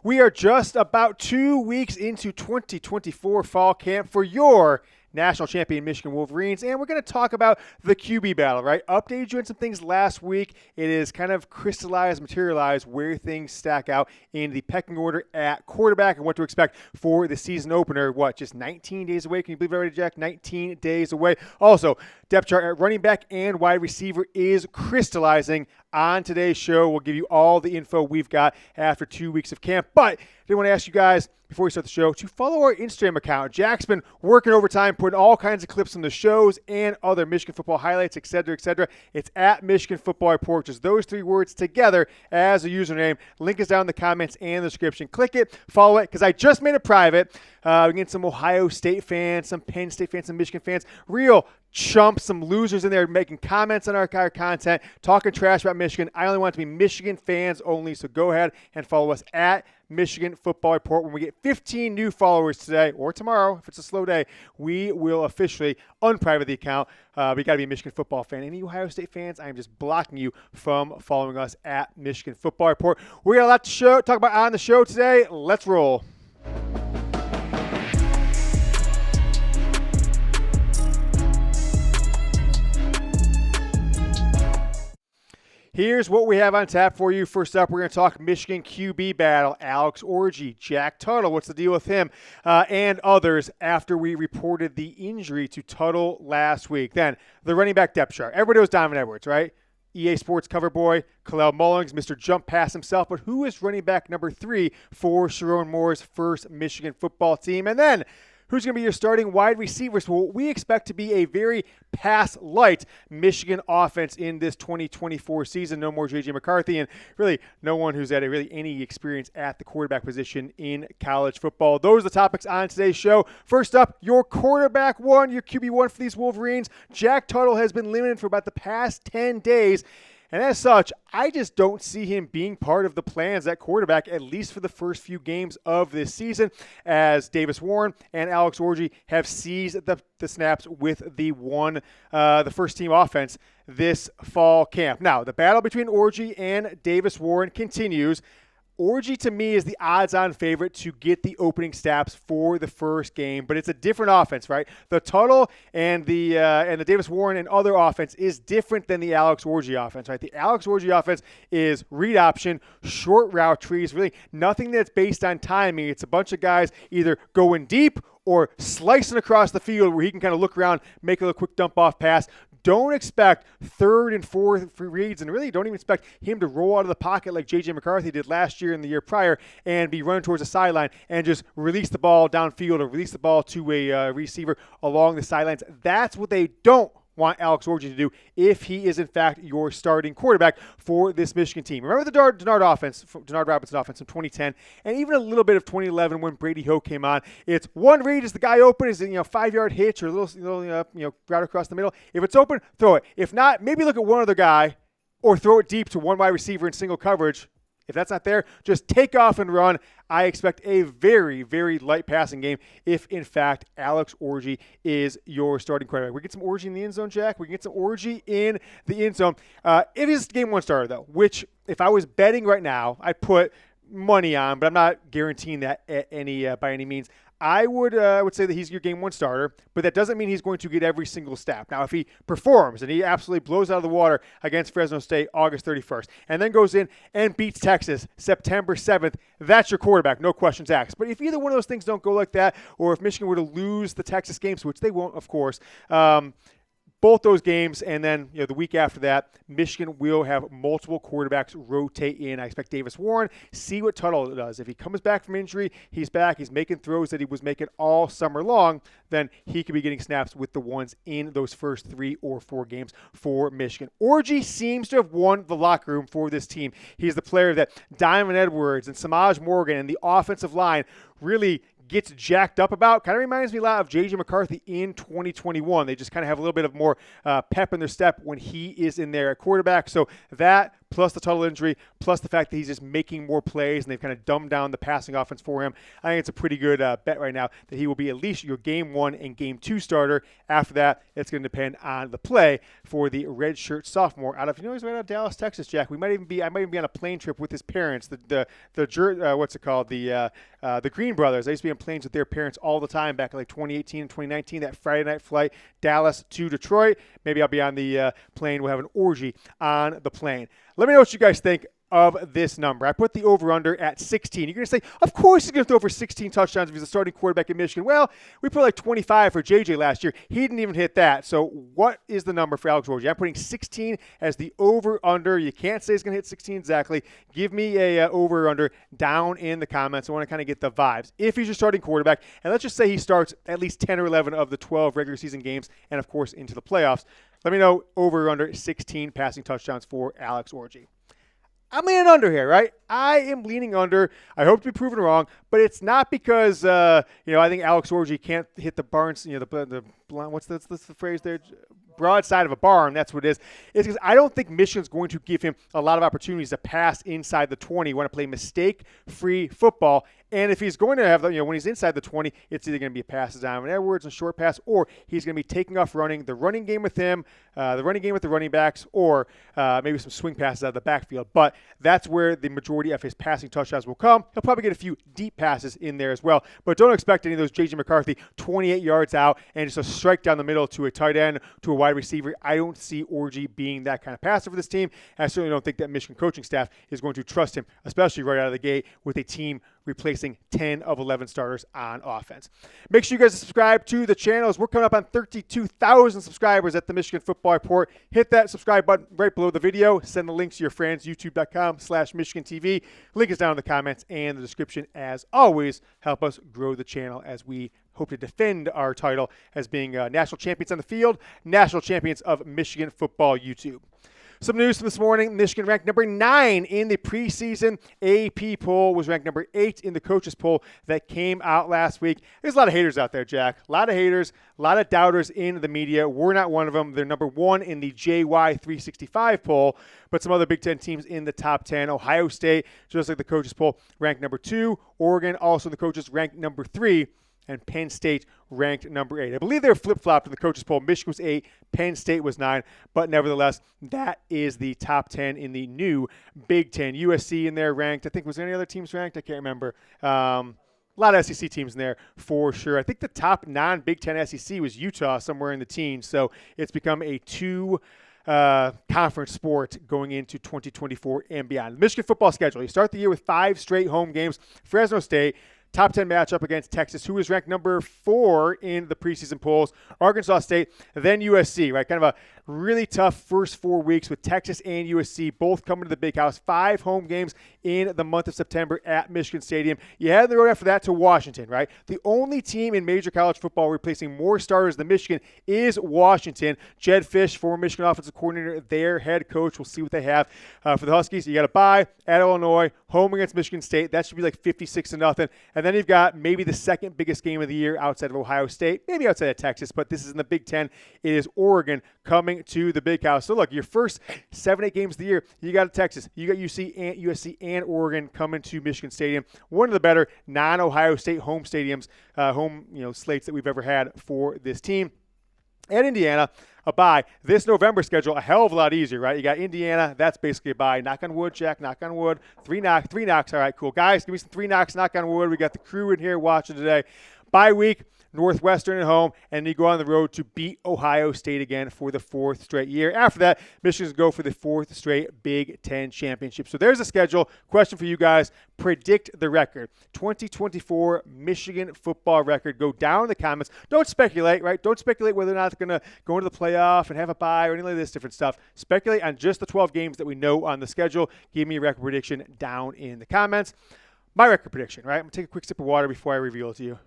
We are just about 2 weeks into 2024 fall camp for your national champion Michigan Wolverines, and we're going to talk about the QB battle, right? Updated you on some things last week. It is kind of crystallized, materialized where things stack out in the pecking order at quarterback and what to expect for the season opener. What, just 19 days away? Can you believe it already, Jack? 19 days away. Also, depth chart at running back and wide receiver is crystallizing. On today's show, we'll give you all the info we've got after 2 weeks of camp. But I did want to ask you guys, before we start the show, to follow our Instagram account. Jack's been working overtime, putting all kinds of clips from the shows and other Michigan football highlights, etc., etc. It's at Michigan Football Report, just those three words together as a username. Link is down in the comments and the description. Click it, follow it, because I just made it private. We get some Ohio State fans, some Penn State fans, some Michigan fans, real chumps, some losers in there making comments on our content, talking trash about Michigan. I only want it to be Michigan fans only, so go ahead and follow us at Michigan Football Report. When we get 15 new followers today or tomorrow, if it's a slow day, we will officially unprivate the account. But you got to be a Michigan football fan. Any Ohio State fans, I am just blocking you from following us at Michigan Football Report. We got a lot to talk about on the show today. Let's roll. Here's what we have on tap for you. First up, we're going to talk Michigan QB battle. Alex Orji, Jack Tuttle, what's the deal with him, and others after we reported the injury to Tuttle last week. Then the running back depth chart. Everybody knows Donovan Edwards, right? EA Sports cover boy, Kalel Mullings, Mr. Jump Pass himself. But who is running back number 3 for Sherrone Moore's first Michigan football team? And then who's going to be your starting wide receivers for what we expect to be a very pass-light Michigan offense in this 2024 season? No more JJ McCarthy, and really no one who's had any experience at the quarterback position in college football. Those are the topics on today's show. First up, your quarterback one, your QB1 for these Wolverines. Jack Tuttle has been limited for about the past 10 days. And as such, I just don't see him being part of the plans at quarterback, at least for the first few games of this season, as Davis Warren and Alex Orji have seized the snaps with the first team offense this fall camp. Now, the battle between Orji and Davis Warren continues. Orji, to me, is the odds-on favorite to get the opening snaps for the first game, but it's a different offense, right? The Tuttle and the Davis Warren and other offense is different than the Alex Orji offense, right? The Alex Orji offense is read option, short route trees, really nothing that's based on timing. It's a bunch of guys either going deep or slicing across the field where he can kind of look around, make a little quick dump-off pass. Don't expect third and fourth reads, and really don't even expect him to roll out of the pocket like JJ McCarthy did last year and the year prior and be running towards the sideline and just release the ball downfield or release the ball to a receiver along the sidelines. That's what they don't want Alex Orji to do if he is, in fact, your starting quarterback for this Michigan team. Remember the Denard Robinson offense from 2010 and even a little bit of 2011 when Brady Hoke came on. It's one read, is the guy open, is it 5-yard hitch or a little route across the middle. If it's open, throw it. If not, maybe look at one other guy or throw it deep to one wide receiver in single coverage. If that's not there, just take off and run. I expect a very, very light passing game if, in fact, Alex Orji is your starting quarterback. We get some Orji in the end zone, Jack. We can get some Orji in the end zone. It is game one starter, though, which if I was betting right now, I'd put money on, but I'm not guaranteeing that by any means. I would say that he's your game one starter, but that doesn't mean he's going to get every single snap. Now, if he performs and he absolutely blows out of the water against Fresno State August 31st and then goes in and beats Texas September 7th, that's your quarterback, no questions asked. But if either one of those things don't go like that, or if Michigan were to lose the Texas games, which they won't, of course, both those games, and then the week after that, Michigan will have multiple quarterbacks rotate in. I expect Davis Warren, see what Tuttle does. If he comes back from injury, he's back, he's making throws that he was making all summer long, then he could be getting snaps with the ones in those first 3 or 4 games for Michigan. Orji seems to have won the locker room for this team. He's the player that Donovan Edwards and Samaj Morgan and the offensive line really gets jacked up about. Kind of reminds me a lot of JJ McCarthy in 2021. They just kind of have a little bit of more pep in their step when he is in there at quarterback. So that plus the Tuttle injury, plus the fact that he's just making more plays and they've kind of dumbed down the passing offense for him, I think it's a pretty good bet right now that he will be at least your game 1 and game 2 starter. After that, it's going to depend on the play for the redshirt sophomore out of, he's right out of Dallas, Texas, Jack. I might even be on a plane trip with his parents, the Green brothers. I used to be on planes with their parents all the time back in like 2018 and 2019, that Friday night flight, Dallas to Detroit. Maybe I'll be on the plane. We'll have an orgy on the plane. Let me know what you guys think of this number. I put the over-under at 16. You're going to say, of course he's going to throw for 16 touchdowns if he's a starting quarterback in Michigan. Well, we put like 25 for JJ last year. He didn't even hit that. So what is the number for Alex Orji? I'm putting 16 as the over-under. You can't say he's going to hit 16 exactly. Give me a over-under down in the comments. I want to kind of get the vibes. If he's your starting quarterback, and let's just say he starts at least 10 or 11 of the 12 regular season games and, of course, into the playoffs, let me know over or under 16 passing touchdowns for Alex Orji. I'm leaning under here, right? I am leaning under. I hope to be proven wrong, but it's not because I think Alex Orji can't hit the barns. What's the phrase there? Broadside of a barn. That's what it is. It's because I don't think Michigan's going to give him a lot of opportunities to pass inside the 20. You want to play mistake-free football. And if he's going to have, when he's inside the 20, it's either going to be passes down and Edwards and short pass, or he's going to be taking off running, the running game with him, the running game with the running backs, or maybe some swing passes out of the backfield. But that's where the majority of his passing touchdowns will come. He'll probably get a few deep passes in there as well. But don't expect any of those JJ McCarthy 28 yards out and just a strike down the middle to a tight end, to a wide receiver. I don't see Orji being that kind of passer for this team. And I certainly don't think that Michigan coaching staff is going to trust him, especially right out of the gate with a team replacing 10 of 11 starters on offense. Make sure you guys subscribe to the channel as we're coming up on 32,000 subscribers at the Michigan Football Report. Hit that subscribe button right below the video. Send the links to your friends, youtube.com/MichiganTV. Link is down in the comments and the description. As always, help us grow the channel as we hope to defend our title as being national champions on the field, national champions of Michigan Football YouTube. Some news from this morning. Michigan ranked number 9 in the preseason AP poll, was ranked number 8 in the coaches poll that came out last week. There's a lot of haters out there, Jack. A lot of haters, a lot of doubters in the media. We're not one of them. They're number 1 in the JY365 poll, but some other Big Ten teams in the top 10. Ohio State, just like the coaches poll, ranked number 2. Oregon, also in the coaches, ranked number 3. And Penn State ranked number 8. I believe they were flip-flopped in the coaches poll. Michigan was 8, Penn State was 9. But nevertheless, that is the top 10 in the new Big Ten. USC in there ranked. I think, was there any other teams ranked? I can't remember. A lot of SEC teams in there for sure. I think the top non-Big Ten SEC was Utah, somewhere in the teens. So it's become a conference sport going into 2024 and beyond. The Michigan football schedule. You start the year with 5 straight home games. Fresno State, top 10 matchup against Texas, who is ranked number 4 in the preseason polls. Arkansas State, then USC, right? Kind of a really tough first 4 weeks with Texas and USC both coming to the Big House. 5 home games in the month of September at Michigan Stadium. You head the road after that to Washington, right? The only team in major college football replacing more starters than Michigan is Washington. Jed Fish, former Michigan offensive coordinator, their head coach. We'll see what they have for the Huskies. You got to bye at Illinois, home against Michigan State. That should be like 56-0. And then you've got maybe the second biggest game of the year outside of Ohio State, maybe outside of Texas, but this is in the Big Ten. It is Oregon coming to the Big House. So look, your first 7-8 games of the year, you got Texas, you got USC and Oregon coming to Michigan Stadium. One of the better non-Ohio State home stadiums, slates that we've ever had for this team. At Indiana, a bye. This November schedule, a hell of a lot easier, right? You got Indiana, that's basically a bye. Knock on wood, Jack, knock on wood. 3 knocks. All right, cool. Guys, give me some 3 knocks, knock on wood. We got the crew in here watching today. Bye week, Northwestern at home, and you go on the road to beat Ohio State again for the 4th straight year. After that, Michigan's go for the 4th straight Big Ten championship. So there's a schedule. Question for you guys. Predict the record. 2024 Michigan football record. Go down in the comments. Don't speculate, right? Don't speculate whether or not they're going to go into the playoff and have a bye or any of this different stuff. Speculate on just the 12 games that we know on the schedule. Give me a record prediction down in the comments. My record prediction, right? I'm going to take a quick sip of water before I reveal it to you.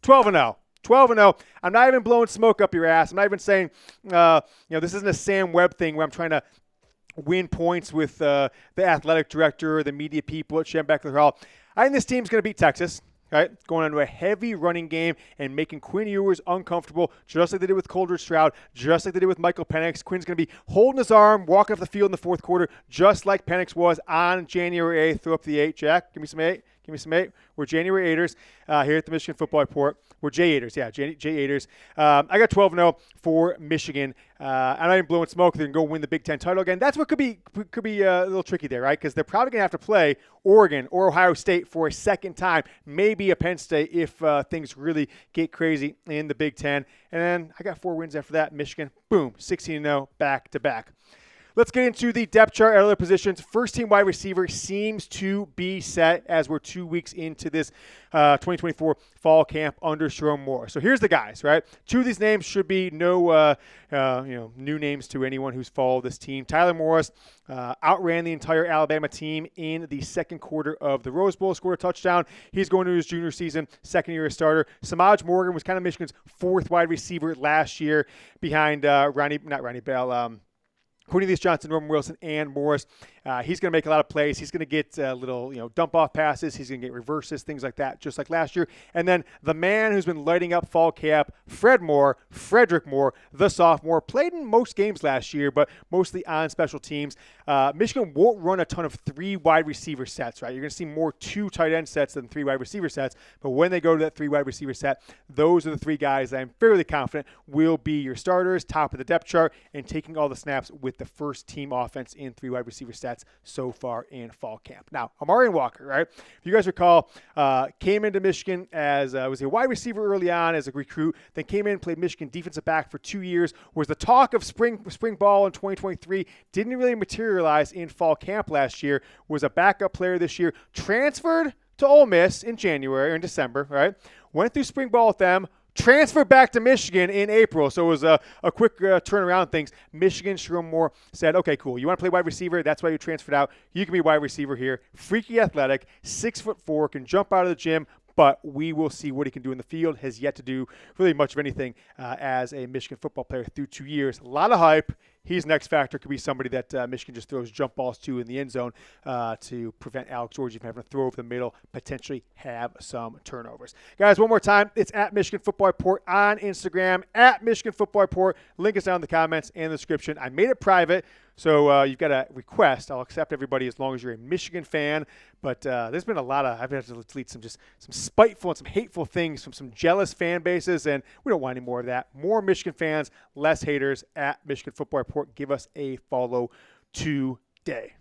12-0. 12-0. I'm not even blowing smoke up your ass. I'm not even saying, this isn't a Sam Webb thing where I'm trying to win points with the athletic director or the media people at Schembechler Hall. I think this team's going to beat Texas. right? Going into a heavy running game and making Quinn Ewers uncomfortable, just like they did with Coulter Stroud, just like they did with Michael Penix. Quinn's going to be holding his arm, walking off the field in the fourth quarter, just like Penix was on January 8th. Throw up the 8. Jack, give me some 8. Give me some 8. We're January 8ers here at the Michigan Football Report. We're J-8ers, yeah, J-8ers. I got 12-0 for Michigan. I'm not even blowing smoke. They're going to go win the Big Ten title again. That's what could be a little tricky there, right? Because they're probably going to have to play Oregon or Ohio State for a second time, maybe a Penn State if things really get crazy in the Big Ten. And then I got 4 wins after that. Michigan, boom, 16-0 back-to-back. Let's get into the depth chart at other positions. First team wide receiver seems to be set as we're 2 weeks into this 2024 fall camp under Sherrone Moore. So here's the guys, right? 2 of these names should be no new names to anyone who's followed this team. Tyler Morris outran the entire Alabama team in the second quarter of the Rose Bowl, scored a touchdown. He's going to his junior season, second year as starter. Samaj Morgan was kind of Michigan's 4th wide receiver last year behind Cornelius Johnson, Norman Wilson, and Morris. He's going to make a lot of plays. He's going to get little, dump-off passes. He's going to get reverses, things like that, just like last year. And then the man who's been lighting up fall camp, Fredrick Moore, the sophomore, played in most games last year, but mostly on special teams. Michigan won't run a ton of 3 wide receiver sets, right? You're going to see more 2 tight end sets than 3 wide receiver sets. But when they go to that 3 wide receiver set, those are the 3 guys that I'm fairly confident will be your starters, top of the depth chart, and taking all the snaps with the first team offense in 3 wide receiver sets so far in fall camp. Now, Amarian Walker, right? If you guys recall, came into Michigan as was a wide receiver early on as a recruit, then came in and played Michigan defensive back for 2 years, was the talk of spring ball in 2023, didn't really materialize in fall camp last year, was a backup player this year, transferred to Ole Miss in January or in December, right? Went through spring ball with them, transferred back to Michigan in April, so it was a quick turnaround things. Michigan, Sherrone Moore said, okay, cool. You want to play wide receiver? That's why you transferred out. You can be wide receiver here. Freaky athletic, 6'4", can jump out of the gym, but we will see what he can do in the field. Has yet to do really much of anything as a Michigan football player through 2 years. A lot of hype. He's next factor. Could be somebody that Michigan just throws jump balls to in the end zone to prevent Alex Orji from having to throw over the middle, potentially have some turnovers. Guys, one more time, it's at Michigan Football Report on Instagram, at Michigan Football Report. Link is down in the comments and the description. I made it private, so you've got a request. I'll accept everybody as long as you're a Michigan fan. But there's been a lot of, I've had to delete some spiteful and some hateful things from some jealous fan bases, and we don't want any more of that. More Michigan fans, less haters at Michigan Football Report. Give us a follow today.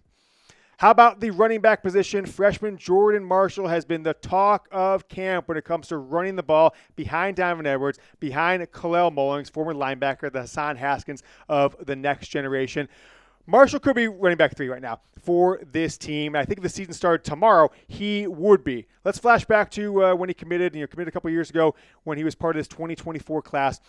How about the running back position? Freshman Jordan Marshall has been the talk of camp when it comes to running the ball behind Donovan Edwards, behind Kalel Mullings, former linebacker, the Hassan Haskins of the next generation. Marshall could be running back 3 right now for this team. I think if the season started tomorrow, he would be. Let's flash back to when he committed. Committed a couple years ago when he was part of this 2024 class.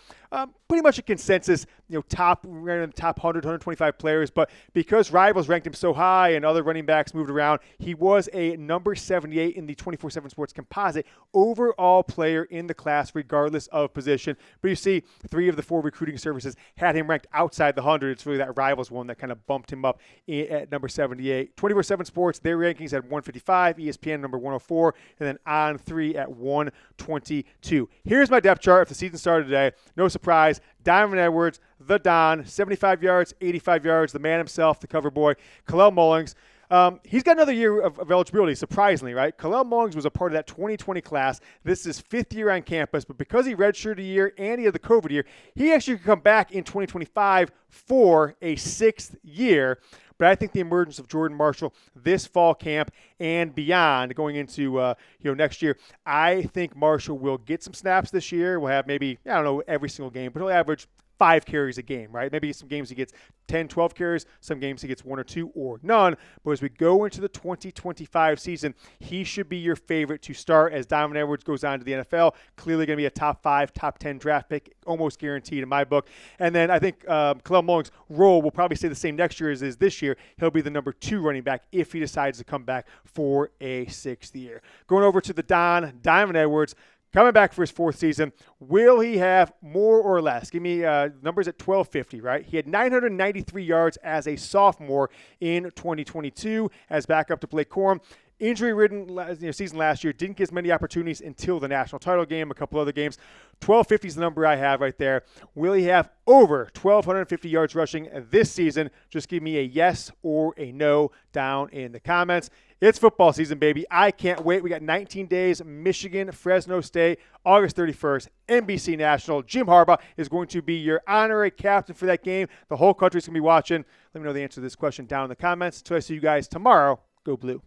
Pretty much a consensus, top 100, 125 players. But because rivals ranked him so high and other running backs moved around, he was a number 78 in the 24/7 Sports composite overall player in the class, regardless of position. But you see, 3 of the 4 recruiting services had him ranked outside the 100. It's really that rivals one that kind of bumped him up at number 78. 24/7 Sports, their rankings at 155, ESPN number 104, and then On 3 at 122. Here's my depth chart if the season started today. No surprise. Donovan Edwards, the Don, 75 yards, 85 yards, the man himself, the cover boy. Kalel Mullings, he's got another year of eligibility, surprisingly, right? Kalel Mullings was a part of that 2020 class. This is his 5th year on campus, but because he redshirted a year and he had the COVID year, he actually could come back in 2025 for a 6th year. But I think the emergence of Jordan Marshall this fall camp and beyond, going into next year, I think Marshall will get some snaps this year. We'll have maybe, every single game, but he'll average 5 carries a game, right? Maybe some games he gets 10, 12 carries. Some games he gets 1 or 2 or none. But as we go into the 2025 season, he should be your favorite to start as Donovan Edwards goes on to the NFL. Clearly going to be a top 5, top 10 draft pick, almost guaranteed in my book. And then I think Kalel Mullings' role will probably stay the same next year as is this year. He'll be the number 2 running back if he decides to come back for a 6th year. Going over to the Donovan Edwards, coming back for his 4th season, will he have more or less? Give me numbers at 1250, right? He had 993 yards as a sophomore in 2022 as backup to Blake Corum. Injury-ridden season last year, didn't get as many opportunities until the national title game, a couple other games. 1,250 is the number I have right there. Will he have over 1,250 yards rushing this season? Just give me a yes or a no down in the comments. It's football season, baby. I can't wait. We got 19 days. Michigan, Fresno State, August 31st, NBC National. Jim Harbaugh is going to be your honorary captain for that game. The whole country's going to be watching. Let me know the answer to this question down in the comments. Until I see you guys tomorrow, go Blue.